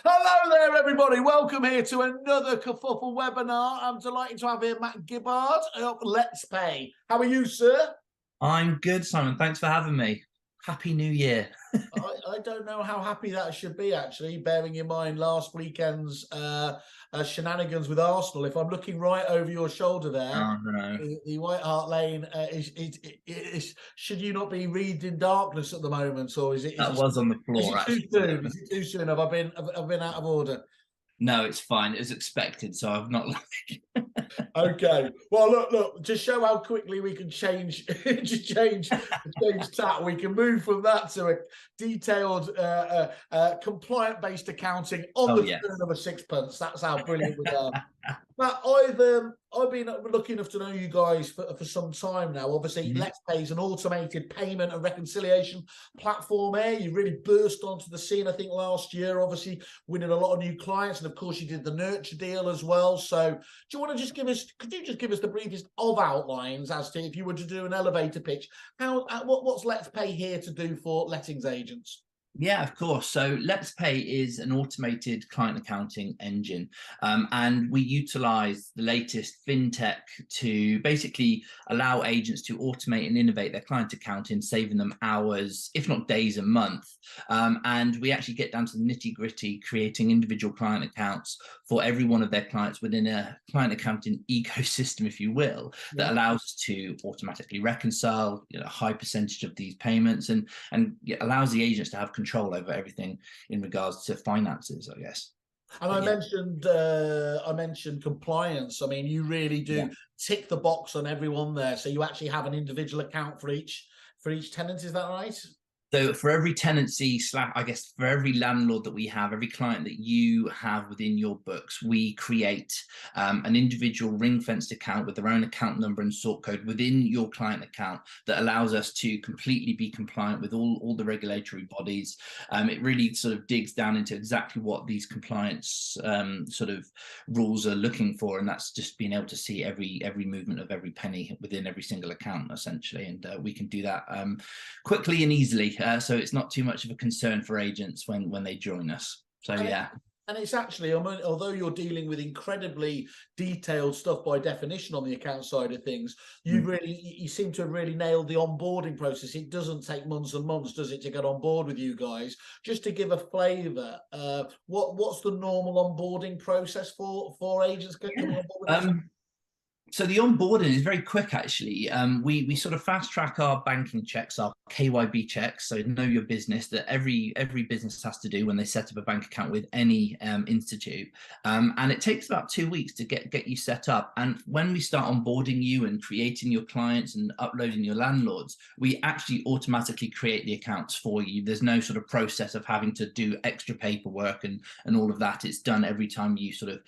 Hello there, everybody. Welcome here to another Kerfuffle webinar. I'm delighted to have here Matt Gibbard of LettsPay. How are you, sir? I'm good, Simon. Thanks for having me. Happy New Year. I don't know how happy that should be, actually, bearing in mind last weekend's shenanigans with Arsenal. If I'm looking right over your shoulder there, Oh, no. the White Hart Lane, should you not be reading in darkness at the moment, or is it? That was on the Is floor, it too actually. soon? Is it too soon? Have I been out of order? No, it's fine. It was expected, so I've not Okay. Well, look. To show how quickly we can change tack, we can move from that to a detailed, compliant-based accounting on the turn of a sixpence. That's how brilliant we are. Matt, I've been lucky enough to know you guys for some time now. Obviously, LettsPay is an automated payment and reconciliation platform here. You really burst onto the scene, I think, last year, obviously winning a lot of new clients. And of course, you did the Nurture deal as well. So do you want to could you just give us the briefest of outlines as to if you were to do an elevator pitch, what's LettsPay here to do for lettings agents? Yeah, of course. So LettsPay is an automated client accounting engine, and we utilize the latest fintech to basically allow agents to automate and innovate their client accounting, saving them hours, if not days, a month. And we actually get down to the nitty gritty, creating individual client accounts for every one of their clients within a client accounting ecosystem, if you will, that allows us to automatically reconcile a high percentage of these payments and allows the agents to have control over everything in regards to finances, I guess. And I mentioned compliance. I mean, you really do tick the box on everyone there. So you actually have an individual account for each tenant. Is that right? So for every tenancy I guess for every landlord that we have, every client that you have within your books, we create an individual ring-fenced account with their own account number and sort code within your client account that allows us to completely be compliant with all the regulatory bodies. It really sort of digs down into exactly what these compliance sort of rules are looking for, and that's just being able to see every movement of every penny within every single account, essentially. And we can do that quickly and easily. So it's not too much of a concern for agents when they join us. So and it's actually, although you're dealing with incredibly detailed stuff by definition on the account side of things, you seem to have really nailed the onboarding process. It doesn't take months and months, does it, to get on board with you guys? Just to give a flavour, what's the normal onboarding process for agents coming on board with us? So the onboarding is very quick, actually. We sort of fast track our banking checks, our KYB checks, so know your business, that every business has to do when they set up a bank account with any institute. And it takes about 2 weeks to get you set up. And when we start onboarding you and creating your clients and uploading your landlords, we actually automatically create the accounts for you. There's no sort of process of having to do extra paperwork and all of that. It's done every time you sort of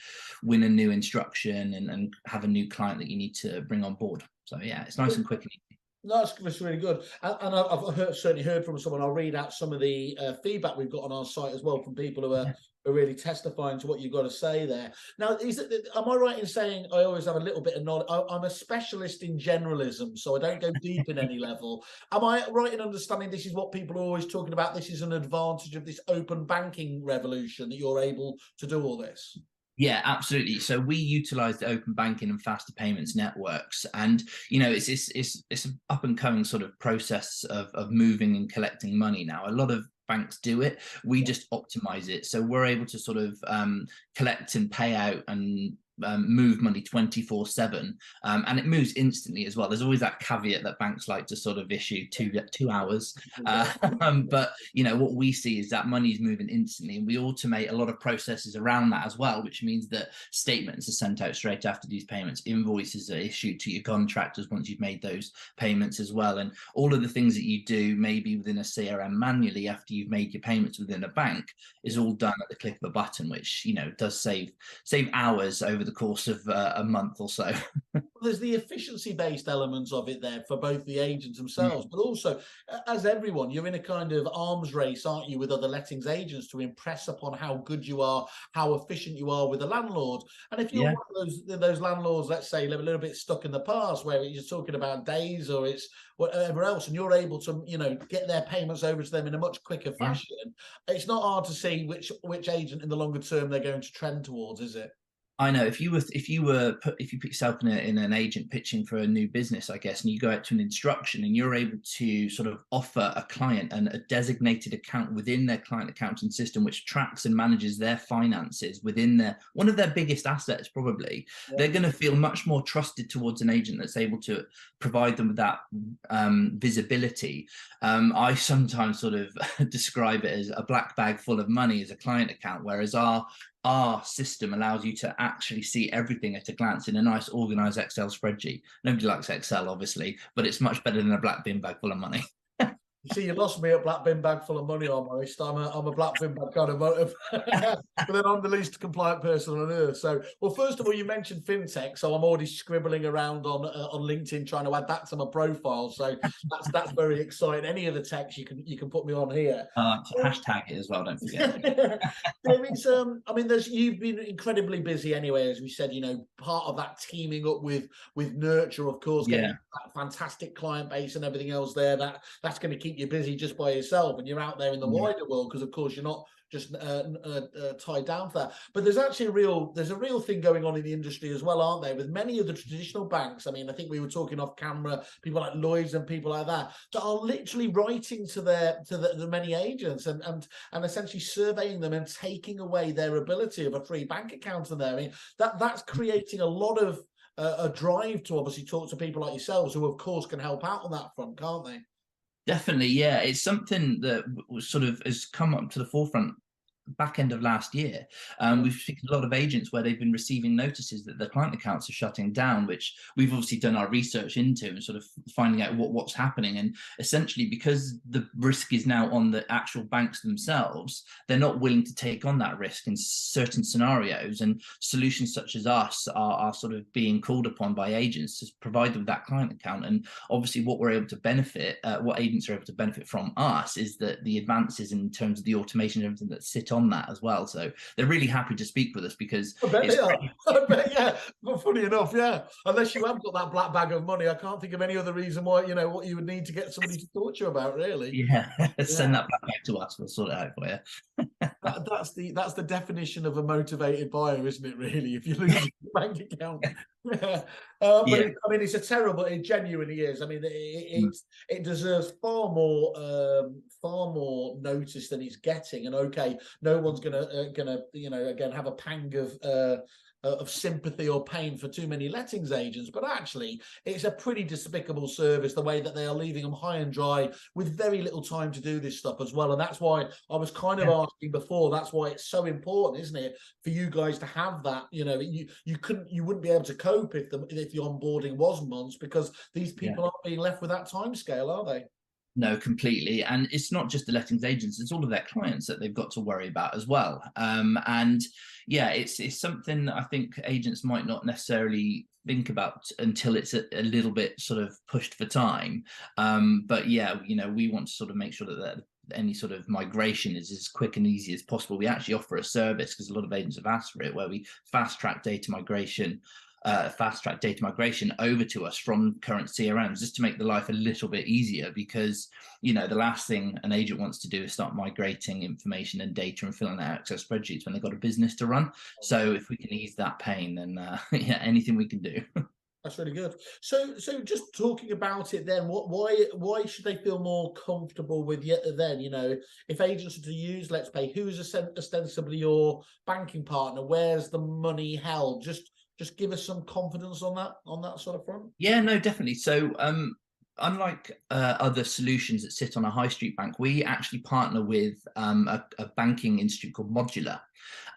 win a new instruction and have a new client that you need to bring on board. So yeah, it's nice and quick and easy. No, that's really good. And I've certainly heard from someone. I'll read out some of the feedback we've got on our site as well from people who are really testifying to what you've got to say there. Now, am I right in saying I always have a little bit of knowledge? I'm a specialist in generalism, so I don't go deep in any level. Am I right in understanding this is what people are always talking about? This is an advantage of this open banking revolution, that you're able to do all this? Yeah, absolutely. So we utilize the open banking and faster payments networks, and it's an up and coming sort of process of moving and collecting money now. A lot of banks do it. We just optimize it, so we're able to sort of collect and pay out and move money 24/7, and it moves instantly as well. There's always that caveat that banks like to sort of issue 2 hours, but what we see is that money is moving instantly, and we automate a lot of processes around that as well, which means that statements are sent out straight after these payments, invoices are issued to your contractors once you've made those payments as well, and all of the things that you do maybe within a CRM manually after you've made your payments within a bank is all done at the click of a button, which does save hours over over the course of a month or so. Well, there's the efficiency-based elements of it there for both the agents themselves, but also, as everyone, you're in a kind of arms race, aren't you, with other lettings agents to impress upon how good you are, how efficient you are with the landlord. And if you're one of those landlords, let's say, live a little bit stuck in the past, where you're talking about days or it's whatever else, and you're able to, you know, get their payments over to them in a much quicker fashion, it's not hard to see which agent in the longer term they're going to trend towards, is it? I know if you put yourself in an agent pitching for a new business, I guess, and you go out to an instruction and you're able to sort of offer a client a designated account within their client accounting system, which tracks and manages their finances within one of their biggest assets, probably, they're going to feel much more trusted towards an agent that's able to provide them with that visibility. I sometimes sort of describe it as a black bag full of money as a client account, whereas our system allows you to actually see everything at a glance in a nice organized Excel spreadsheet. Nobody likes Excel, obviously, but it's much better than a black bin bag full of money. You see, you lost me at black bin bag full of money, almost. I'm a black bin bag kind of motive. But then I'm the least compliant person on earth. So, well, first of all, you mentioned fintech, so I'm already scribbling around on LinkedIn trying to add that to my profile. So that's very exciting. Any of the techs you can put me on here. Hashtag it as well, don't forget. There is, I mean, you've been incredibly busy anyway, as we said. You know, part of that teaming up with Nurture, of course, getting that fantastic client base and everything else there. That's going to keep you busy just by yourself, and you're out there in the wider world, because of course you're not just tied down for that. But there's actually a real thing going on in the industry as well, aren't there, with many of the traditional banks. I mean, I think we were talking off camera, people like Lloyds and people like that are literally writing to the many agents and essentially surveying them and taking away their ability of a free bank account in there. I mean, that's creating a lot of a drive to obviously talk to people like yourselves, who of course can help out on that front, can't they? Definitely, yeah. It's something that sort of has come up to the forefront back end of last year. We've seen a lot of agents where they've been receiving notices that their client accounts are shutting down, which we've obviously done our research into and sort of finding out what's happening. And essentially, because the risk is now on the actual banks themselves, they're not willing to take on that risk in certain scenarios. And solutions such as us are sort of being called upon by agents to provide them with that client account. And obviously what we're able to benefit, what agents are able to benefit from us, is that the advances in terms of the automation and everything that sit on that as well. So they're really happy to speak with us, because I bet they are. I bet, yeah. But funny enough, yeah. Unless you have got that black bag of money, I can't think of any other reason why, you know, what you would need to get somebody to talk to you about, really. Yeah. Send that back to us. We'll sort it out for you. That's the definition of a motivated buyer, isn't it, really? If you lose your bank account. But I mean, it's a terrible, it genuinely is. I mean, it deserves far more notice than it's getting. And okay, no one's gonna you know, again, have a pang of sympathy or pain for too many lettings agents, but actually it's a pretty despicable service, the way that they are leaving them high and dry with very little time to do this stuff as well. And that's why I was kind of asking before, that's why it's so important, isn't it, for you guys to have that. You know, you wouldn't be able to cope if the onboarding was months, because these people aren't being left with that time scale, are they? No, completely. And it's not just the lettings agents, it's all of their clients that they've got to worry about as well. And yeah, it's something that I think agents might not necessarily think about until it's a little bit sort of pushed for time. But yeah, you know, we want to sort of make sure that any sort of migration is as quick and easy as possible. We actually offer a service, because a lot of agents have asked for it, where we fast track data migration over to us from current CRMs, just to make the life a little bit easier. Because, you know, the last thing an agent wants to do is start migrating information and data and filling out Excel spreadsheets when they've got a business to run. So if we can ease that pain, then yeah, anything we can do. That's really good. So just talking about it then, why should they feel more comfortable with you then? You know, if agents are to use LettsPay, who's ostensibly your banking partner? Where's the money held? Just give us some confidence on that sort of front. Yeah, no, definitely. So unlike other solutions that sit on a high street bank, we actually partner with a banking institute called Modular,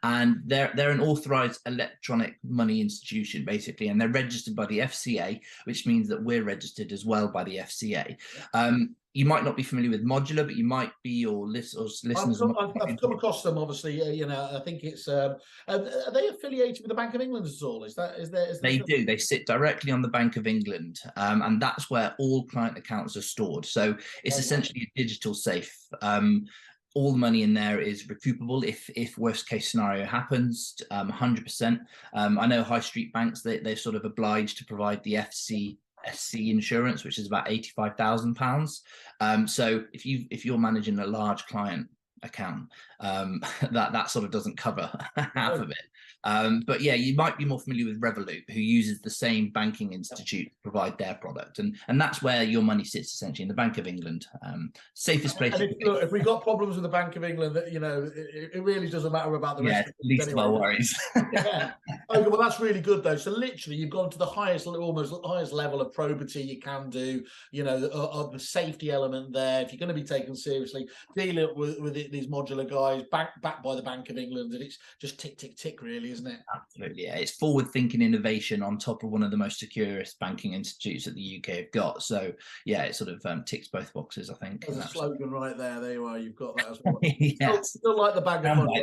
and they're an authorized electronic money institution, basically, and they're registered by the FCA, which means that we're registered as well by the FCA. you might not be familiar with Modular, but you might be, or listeners. I've come across them, obviously. I think it's. Are they affiliated with the Bank of England at all? They do. They sit directly on the Bank of England, and that's where all client accounts are stored. So it's essentially a digital safe. All the money in there is recoupable if worst case scenario happens, 100%. I know high street banks, they're sort of obliged to provide the SC insurance, which is about £85,000. So if you're managing a large client account, that sort of doesn't cover half of it. But yeah, you might be more familiar with Revolut, who uses the same banking institute to provide their product, and that's where your money sits, essentially, in the Bank of England. Safest place. And if we got problems with the Bank of England, it really doesn't matter about the rest. Least of our worries. Yeah. Okay, well, that's really good though. So literally, you've gone to the highest level of probity you can do. The safety element there. If you're going to be taken seriously, dealing with these modular guys backed by the Bank of England, and it's just tick tick tick, really, isn't it? Absolutely, yeah. It's forward-thinking innovation on top of one of the most securest banking institutes that the UK have got. So yeah, it sort of ticks both boxes, I think. There's a slogan right there. There you are. You've got that as well. Yes. Still like the bag of money.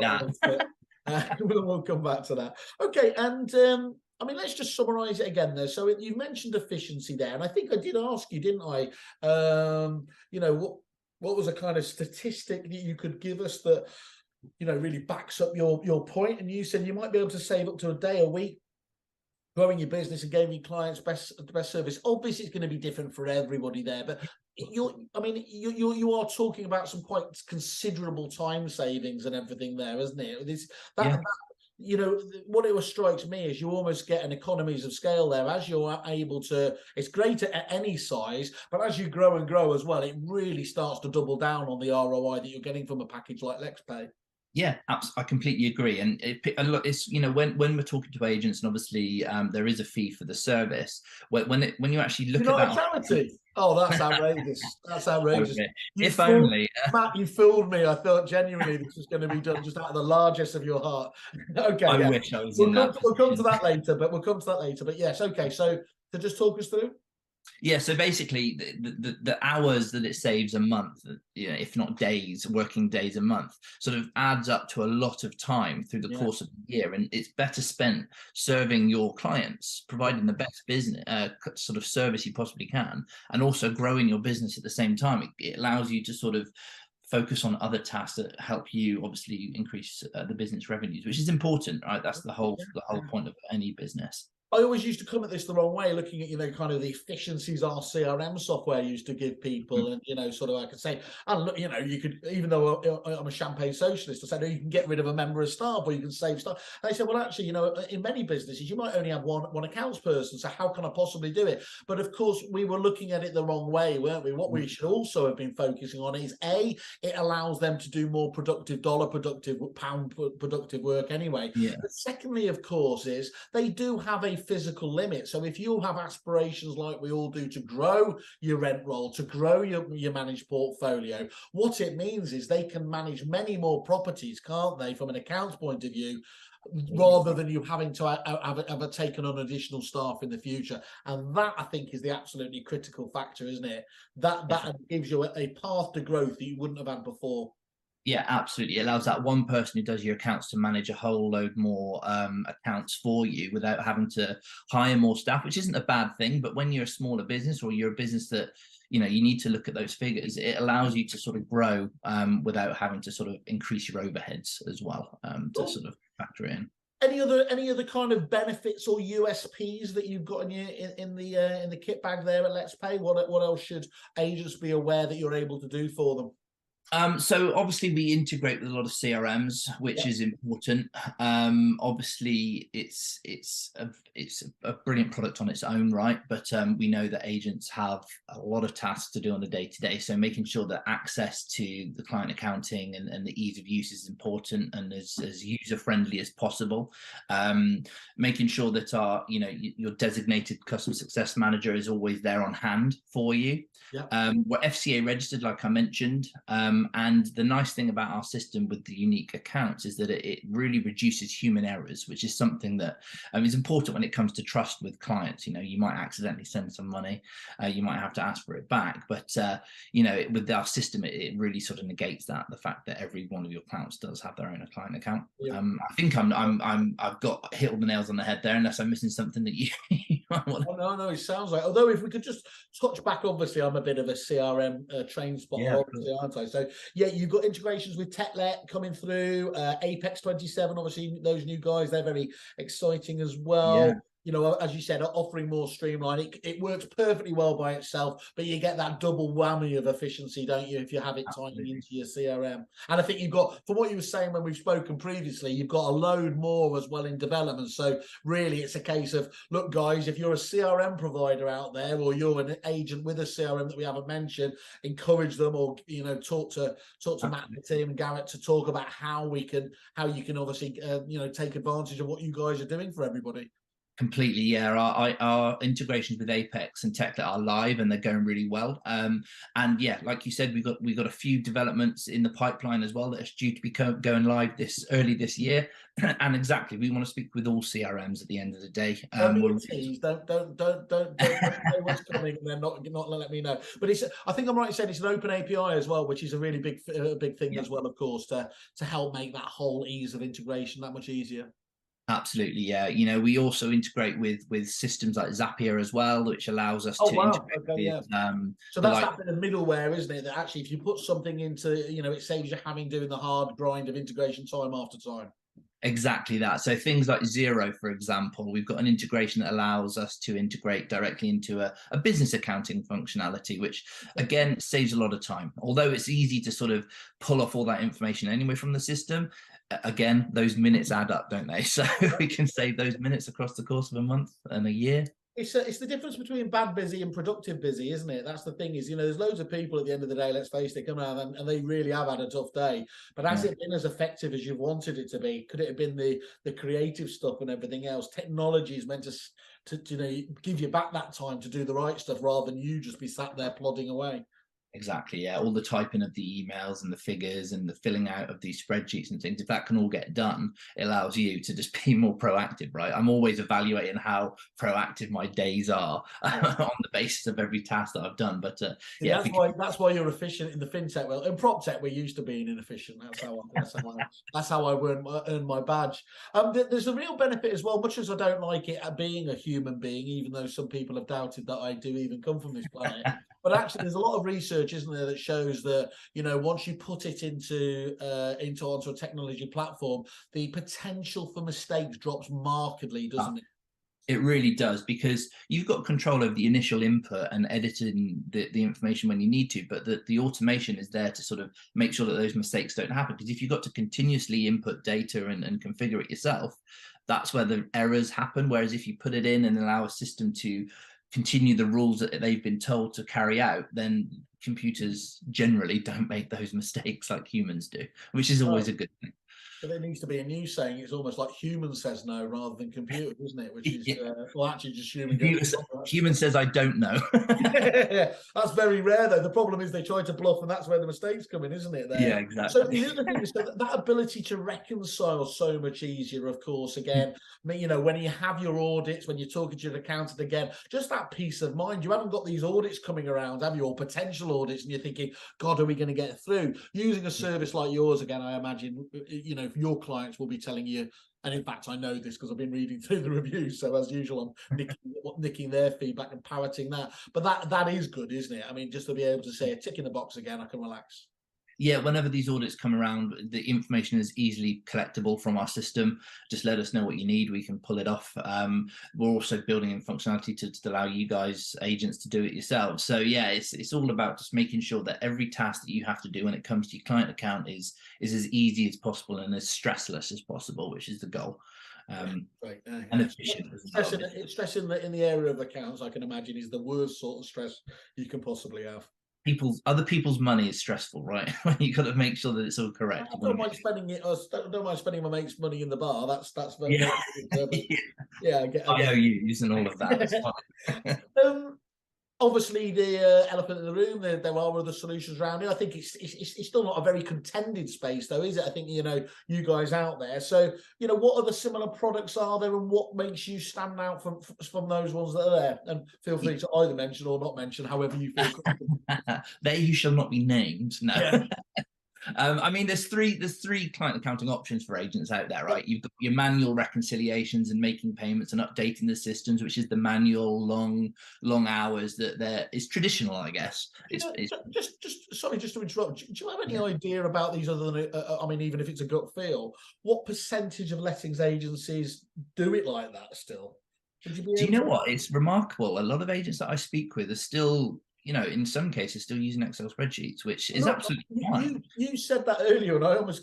We'll come back to that. Okay, and I mean, let's just summarise it again there. So you mentioned efficiency there, and I think I did ask you, didn't I? What was a kind of statistic that you could give us that really backs up your point? And you said you might be able to save up to a day a week growing your business and giving your clients the best service. Obviously, it's going to be different for everybody there, but you are talking about some quite considerable time savings and everything there, isn't it? What it strikes me is you almost get an economies of scale there as you're able to. It's great at any size, but as you grow and grow as well, it really starts to double down on the ROI that you're getting from a package like LettsPay. Yeah, I completely agree. And it's when we're talking to agents, and obviously there is a fee for the service. When you actually look at that, charity. Oh, that's outrageous! That's outrageous. If only, Matt, you fooled me. I thought genuinely this was going to be done just out of the largest of your heart. Okay, I wish I was. We'll come to that later. But yes, okay. So to just talk us through. Yeah, so basically the hours that it saves a month, if not days, working days a month, sort of adds up to a lot of time through the course of the year, and it's better spent serving your clients, providing the best business sort of service you possibly can, and also growing your business at the same time. It allows you to sort of focus on other tasks that help you obviously increase the business revenues, which is important, right? That's the whole point of any business. I always used to come at this the wrong way, looking at, kind of the efficiencies our CRM software used to give people. And, sort of, I could say, and look, you could, even though I'm a champagne socialist, I said, you can get rid of a member of staff or you can save staff. And they said, well, actually, in many businesses, you might only have one accounts person. So how can I possibly do it? But of course, we were looking at it the wrong way, weren't we? What we should also have been focusing on is it allows them to do more productive, dollar productive, pound productive work anyway. Yeah. But secondly, of course, is they do have a physical limit. So if you have aspirations like we all do to grow your rent roll, to grow your managed portfolio, what it means is they can manage many more properties, can't they, from an accounts point of view, rather than you having to have taken on additional staff in the future. And that, I think, is the absolutely critical factor, isn't it? That gives you a path to growth that you wouldn't have had before. Yeah, absolutely. It allows that one person who does your accounts to manage a whole load more accounts for you without having to hire more staff, which isn't a bad thing. But when you're a smaller business, or you're a business that, you need to look at those figures, it allows you to sort of grow without having to sort of increase your overheads as well, to sort of factor in. Any other kind of benefits or USPs that you've got in the kit bag there at LettsPay? What else should agents be aware that you're able to do for them? So obviously we integrate with a lot of CRMs, which is important. Obviously it's a brilliant product on its own right, but we know that agents have a lot of tasks to do on the day-to-day. So making sure that access to the client accounting and the ease of use is important and as user-friendly as possible. Making sure that your designated customer success manager is always there on hand for you. We're FCA registered, like I mentioned. And the nice thing about our system with the unique accounts is that it really reduces human errors, which is something that is important when it comes to trust with clients. You know, you might accidentally send some money, you might have to ask for it back, but you know, with our system, it really sort of negates that, the fact that every one of your clients does have their own client account. Yeah. I think I've got hit all the nails on the head there, unless I'm missing something that you might want. Oh, no, it sounds like, although if we could just touch back, obviously I'm a bit of a CRM train spotter, Yeah, obviously, aren't I? So yeah, you've got integrations with TechLet coming through, Apex 27, obviously those new guys, they're very exciting as well. yeah. You know, as you said, offering more streamline. It works perfectly well by itself, but you get that double whammy of efficiency, don't you, if you have it tying into your CRM. And I think you've got, from what you were saying when we've spoken previously, you've got a load more as well in development. So really, it's a case of, look, guys, if you're a CRM provider out there, or you're an agent with a CRM that we haven't mentioned, encourage them, or, you know, talk to Matt and the team and Garrett to talk about how you can obviously you know, take advantage of what you guys are doing for everybody. Completely, yeah. Our integrations with Apex and TechLet are live, and they're going really well. And yeah, like you said, we've got a few developments in the pipeline as well that are due to be going live early this year. And exactly, we want to speak with all CRMs at the end of the day. Don't say what's coming and then not let me know. But it's, I think I'm right in saying it's an open API as well, which is a really big thing as well, of course, to help make that whole ease of integration that much easier. Absolutely, yeah. You know, we also integrate with systems like Zapier as well, which allows us to integrate with, yeah. So that's that bit of middleware, isn't it? That actually, if you put something into, you know, it saves you doing the hard grind of integration time after time. Exactly that. So things like Xero, for example, we've got an integration that allows us to integrate directly into a business accounting functionality, which again saves a lot of time. Although it's easy to sort of pull off all that information anyway from the system, again, those minutes add up, don't they? So we can save those minutes across the course of a month and a year. It's the difference between bad busy and productive busy, isn't it? That's the thing, is, you know, there's loads of people at the end of the day, let's face it, come around and they really have had a tough day. But has it been as effective as you wanted it to be? Could it have been the creative stuff and everything else? Technology is meant to you know, give you back that time to do the right stuff, rather than you just be sat there plodding away. Exactly, yeah. All the typing of the emails and the figures and the filling out of these spreadsheets and things, if that can all get done, it allows you to just be more proactive, right? I'm always evaluating how proactive my days are on the basis of every task that I've done. But yeah, that's why you're efficient in the fintech world. In prop tech, we're used to being inefficient. That's how I earn my badge. There's a real benefit as well, much as I don't like it at being a human being, even though some people have doubted that I do even come from this planet. But actually, there's a lot of research, isn't there, that shows that, you know, once you put it onto a technology platform, the potential for mistakes drops markedly, doesn't it? It really does, because you've got control over the initial input and editing the information when you need to, but the automation is there to sort of make sure that those mistakes don't happen. Because if you've got to continuously input data and configure it yourself, that's where the errors happen. Whereas if you put it in and allow a system to continue the rules that they've been told to carry out, then computers generally don't make those mistakes like humans do, which is always a good thing. But there needs to be a new saying. It's almost like human says no rather than computer, isn't it? Which is, well, actually just human. Human says, I don't know. That's very rare, though. The problem is they try to bluff, and that's where the mistakes come in, isn't it? There. Yeah, exactly. So the other thing is that ability to reconcile so much easier, of course, again, you know, when you have your audits, when you're talking to your accountant again, just that peace of mind. You haven't got these audits coming around, have you, or potential audits, and you're thinking, God, are we going to get through? Using a service like yours, again, I imagine, you know, your clients will be telling you, and in fact I know this because I've been reading through the reviews, so as usual I'm nicking their feedback and parroting that, but that is good, isn't it? I mean, just to be able to say a tick in the box again, I can relax. Yeah, whenever these audits come around, the information is easily collectible from our system. Just let us know what you need. We can pull it off. We're also building in functionality to allow you guys, agents, to do it yourselves. So yeah, it's all about just making sure that every task that you have to do when it comes to your client account is as easy as possible and as stressless as possible, which is the goal. And efficient as well. Stressing in the area of accounts, I can imagine, is the worst sort of stress you can possibly have. Other people's money is stressful, right? You got to make sure that it's all correct. I don't mind spending it. I don't mind spending my mate's money in the bar. That's very yeah. I owe you using all of that. obviously the elephant in the room, there are other solutions around it. I think it's still not a very contended space though, is it? I think, you know, you guys out there. So, you know, what other similar products are there, and what makes you stand out from those ones that are there? And feel free to either mention or not mention, however you feel comfortable. They who shall not be named. No. Yeah. I mean, there's three client accounting options for agents out there, right? You've got your manual reconciliations and making payments and updating the systems, which is the manual long hours that is traditional, I guess. Sorry, just to interrupt. Do you have any idea about these other than, I mean, even if it's a gut feel, what percentage of lettings agencies do it like that still? Do you know what? It's remarkable. A lot of agents that I speak with are still, you know, in some cases still using Excel spreadsheets, which is absolutely fine. You said that earlier, and I almost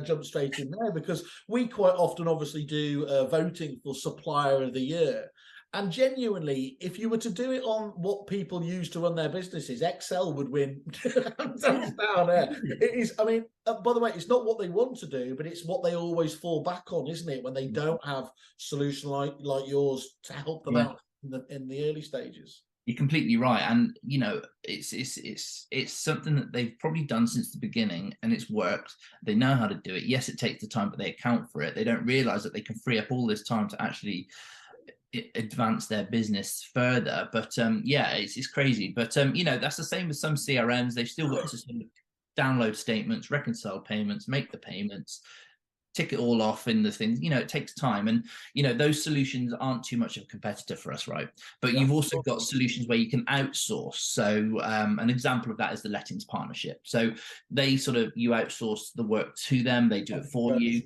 jumped straight in there, because we quite often obviously do voting for Supplier of the Year. And genuinely, if you were to do it on what people use to run their businesses, Excel would win. Down there. It is, I mean, by the way, it's not what they want to do, but it's what they always fall back on, isn't it? When they don't have solution like yours to help them out in the early stages. You're completely right, and you know, it's something that they've probably done since the beginning, and it's worked. They know how to do it. Yes, it takes the time, but they account for it. They don't realize that they can free up all this time to actually advance their business further. But yeah, it's crazy. But you know, that's the same with some CRMs. They've still got to sort of download statements, reconcile payments, make the payments, tick it all off in the things. You know, it takes time, and you know, those solutions aren't too much of a competitor for us, right? But you've also got solutions where you can outsource. So an example of that is the Lettings Partnership. So they sort of, you outsource the work to them, they do it for you.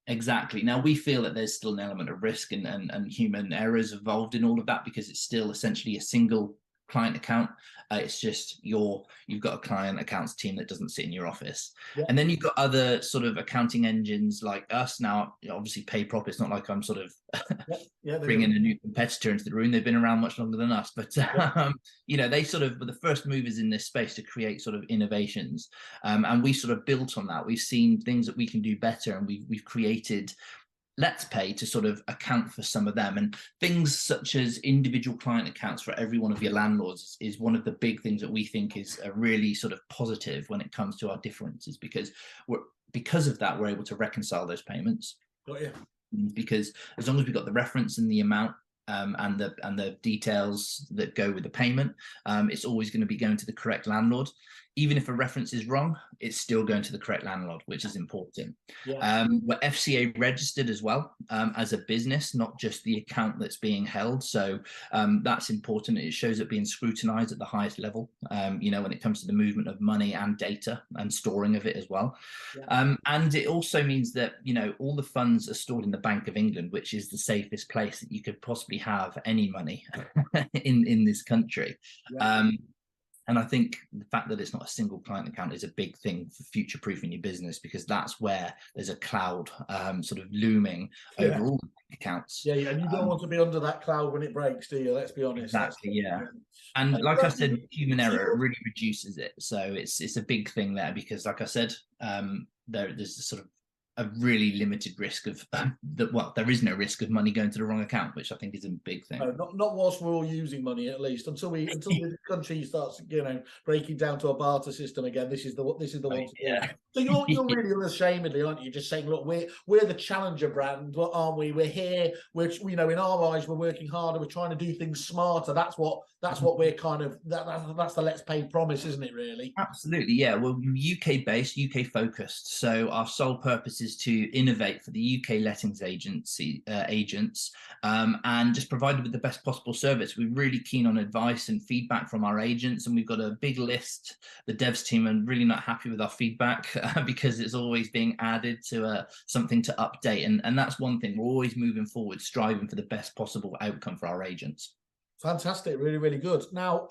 Exactly. Now, we feel that there's still an element of risk and human errors involved in all of that, because it's still essentially a single client account. It's just you've got a client accounts team that doesn't sit in your office. And then you've got other sort of accounting engines like us. Now, obviously, PayProp, it's not like I'm sort of bringing a new competitor into the room. They've been around much longer than us, but you know, they sort of were the first movers in this space to create sort of innovations, and we sort of built on that. We've seen things that we can do better, and we've created LettsPay to sort of account for some of them. And things such as individual client accounts for every one of your landlords is one of the big things that we think is a really sort of positive when it comes to our differences, because of that, we're able to reconcile those payments. Because as long as we've got the reference and the amount and the details that go with the payment, it's always going to be going to the correct landlord. Even if a reference is wrong, it's still going to the correct landlord, which is important. We're FCA registered as well, as a business, not just the account that's being held. So that's important. It shows it being scrutinized at the highest level, you know, when it comes to the movement of money and data and storing of it as well. And it also means that, you know, all the funds are stored in the Bank of England, which is the safest place that you could possibly have any money in this country. And I think the fact that it's not a single client account is a big thing for future-proofing your business, because that's where there's a cloud sort of looming over all the accounts. And you don't want to be under that cloud when it breaks, do you? Let's be honest. Exactly, And like I said, human error really reduces it. So it's a big thing there, because like I said, there's a sort of a really limited risk of there is no risk of money going to the wrong account, which I think is a big thing. No, not whilst we're all using money, at least until the country starts, you know, breaking down to a barter system again. This is the one to do. So you're really unashamedly, aren't you, just saying, look, we're the challenger brand, aren't we? We're here. You know, in our eyes, we're working harder. We're trying to do things smarter. That's what we're kind of. That's the LettsPay promise, isn't it? Really. Absolutely, yeah. Well, UK based, UK focused. So our sole purpose is to innovate for the UK lettings agents, and just provide with the best possible service. We're really keen on advice and feedback from our agents, and we've got a big list. The devs team are really not happy with our feedback because it's always being added to something to update, and that's one thing. We're always moving forward, striving for the best possible outcome for our agents. Fantastic, really, really good. Now,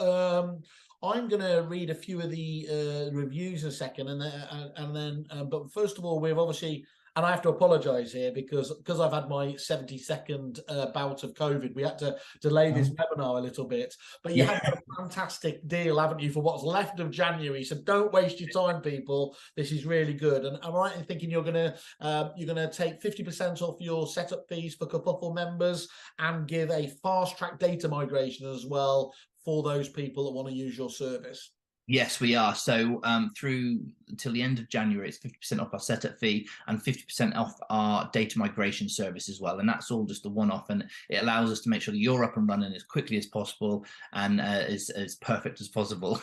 I'm going to read a few of the reviews in a second, and then. But first of all, we've obviously, and I have to apologise here because I've had my 70-second bout of COVID. We had to delay this webinar a little bit, but you have a fantastic deal, haven't you, for what's left of January? So don't waste your time, people. This is really good. And I'm right in thinking you're going to take 50% off your setup fees for Kerfuffle members and give a fast track data migration as well for those people that want to use your service? Yes, we are. So through till the end of January, it's 50% off our setup fee and 50% off our data migration service as well. And that's all just a one-off, and it allows us to make sure that you're up and running as quickly as possible and as perfect as possible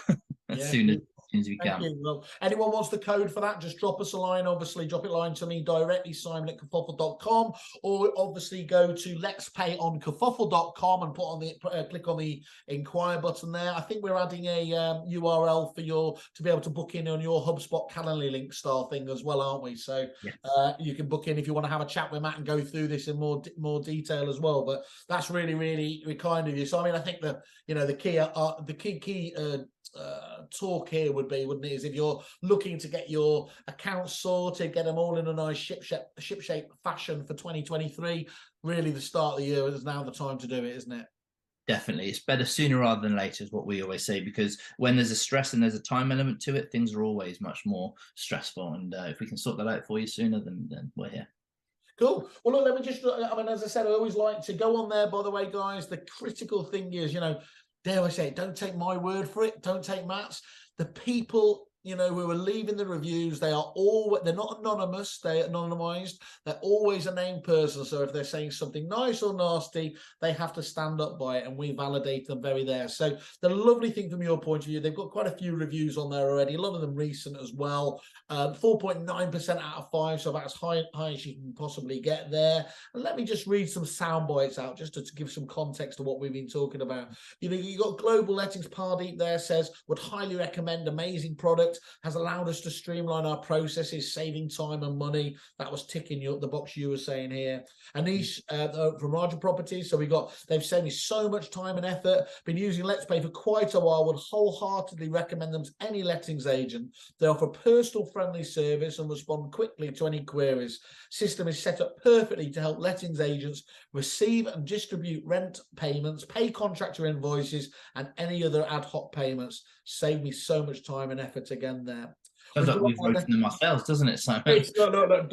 as soon as we can. You. Well, anyone wants the code for that, just drop us a line. Obviously, drop it line to me directly, simon@kerfuffle.com, or obviously go to LettsPay on kerfuffle.com and put on the click on the inquire button there. I think we're adding a URL for to be able to book in on your HubSpot Calendly link style thing as well, aren't we? So yes. You can book in if you want to have a chat with Matt and go through this in more detail as well. But that's really, really kind of you. So I mean, I think the key talk here would be, wouldn't it, is if you're looking to get your accounts sorted, get them all in a nice ship-shape fashion for 2023, really the start of the year is now the time to do it, isn't it? Definitely. It's better sooner rather than later is what we always say, because when there's a stress and there's a time element to it, things are always much more stressful. And if we can sort that out for you sooner, then we're here. Cool. Well, look, let me just, I mean, as I said, I always like to go on there, by the way, guys. The critical thing is, dare I say, don't take my word for it. Don't take Matt's. The people, who are leaving the reviews, they're not anonymous. They're anonymized. They're always a named person. So if they're saying something nice or nasty, they have to stand up by it, and we validate them very there. So the lovely thing from your point of view, they've got quite a few reviews on there already. A lot of them recent as well. 4.9% out of 5, so about as high as you can possibly get there. And let me just read some sound bites out just to give some context to what we've been talking about. You got Global Lettings Pardeep there, says, would highly recommend, amazing product, has allowed us to streamline our processes, saving time and money. That was ticking the box you were saying here. Anish from Roger Properties. So they've saved me so much time and effort. Been using LettsPay for quite a while. Would wholeheartedly recommend them to any lettings agent. They offer personal friendly service and respond quickly to any queries. System is set up perfectly to help lettings agents receive and distribute rent payments, pay contractor invoices, and any other ad hoc payments. Save me so much time and effort again there. Sounds like we've written them ourselves, doesn't it, Simon? No.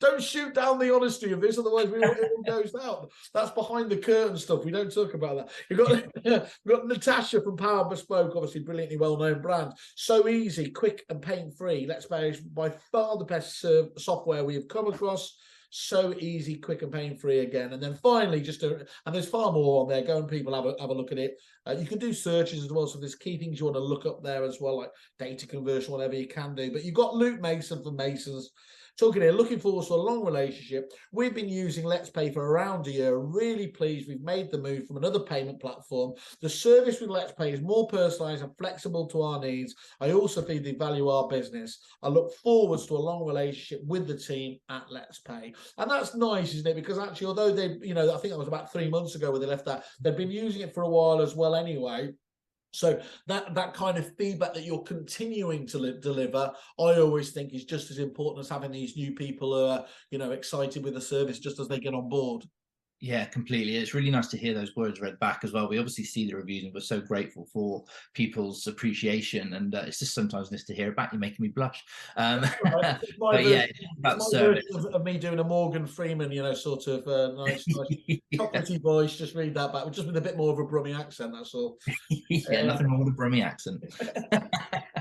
Don't shoot down the honesty of this, otherwise it all goes down. That's behind the curtain stuff. We don't talk about that. We've got Natasha from Power Bespoke, obviously brilliantly well-known brand. So easy, quick, and pain-free. LettsPay is by far the best software we have come across. So easy, quick, and pain-free again. And then finally, and there's far more on there. Go and people have a look at it. You can do searches as well. So there's key things you want to look up there as well, like data conversion, whatever you can do. But you've got Luke Mason from Masons talking here, looking forward to a long relationship. We've been using LettsPay for around a year. Really pleased we've made the move from another payment platform. The service with LettsPay is more personalised and flexible to our needs. I also think they value our business. I look forward to a long relationship with the team at LettsPay. And that's nice, isn't it? Because actually, although they, I think that was about 3 months ago where they left that, they've been using it for a while as well anyway. So that kind of feedback that you're continuing to deliver, I always think is just as important as having these new people who are, excited with the service just as they get on board. Yeah, completely. It's really nice to hear those words read back as well. We obviously see the reviews and we're so grateful for people's appreciation. And it's just sometimes nice to hear it back. You're making me blush. But yeah, about service. Of me doing a Morgan Freeman, sort of nice chocolatey voice. Just read that back, just with a bit more of a Brummie accent. That's all. Yeah, nothing wrong with a Brummie accent.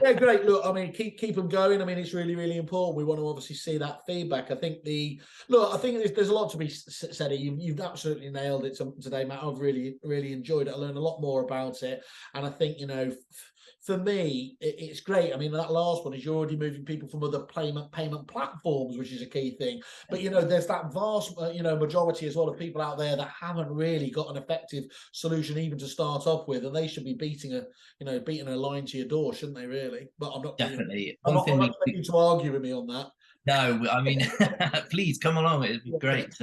Yeah, great. Look, I mean, keep them going. I mean, it's really, really important. We want to obviously see that feedback. I think there's a lot to be said here. You've absolutely nailed it today, Matt. I've really, really enjoyed it. I learned a lot more about it, and I think for me, it's great. I mean, that last one is you're already moving people from other payment platforms, which is a key thing. But there's that vast majority as well of people out there that haven't really got an effective solution even to start off with, and they should be beating a line to your door, shouldn't they? Really? But I'm not definitely. I'm not expecting to argue with me on that. No, I mean, please come along. It'd be great.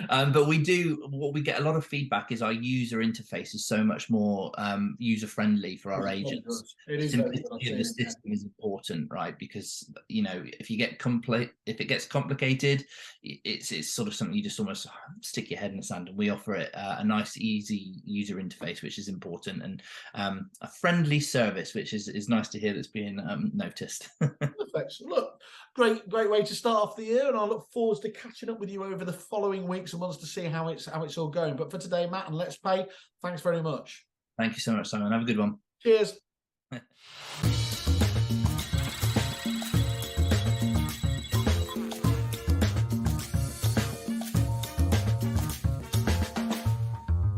But we get a lot of feedback is our user interface is so much more user friendly for our agents. Simplicity of the system is important, right? Because if it gets complicated, it's sort of something you just almost stick your head in the sand. And we offer it a nice, easy user interface, which is important, and a friendly service, which is nice to hear that's being noticed. Perfect. Look, great way to start off the year, and I look forward to catching up with you over the following weeks and months to see how it's all going. But for today, Matt and LettsPay, thanks very much. Thank you so much, Simon. Have a good one. Cheers.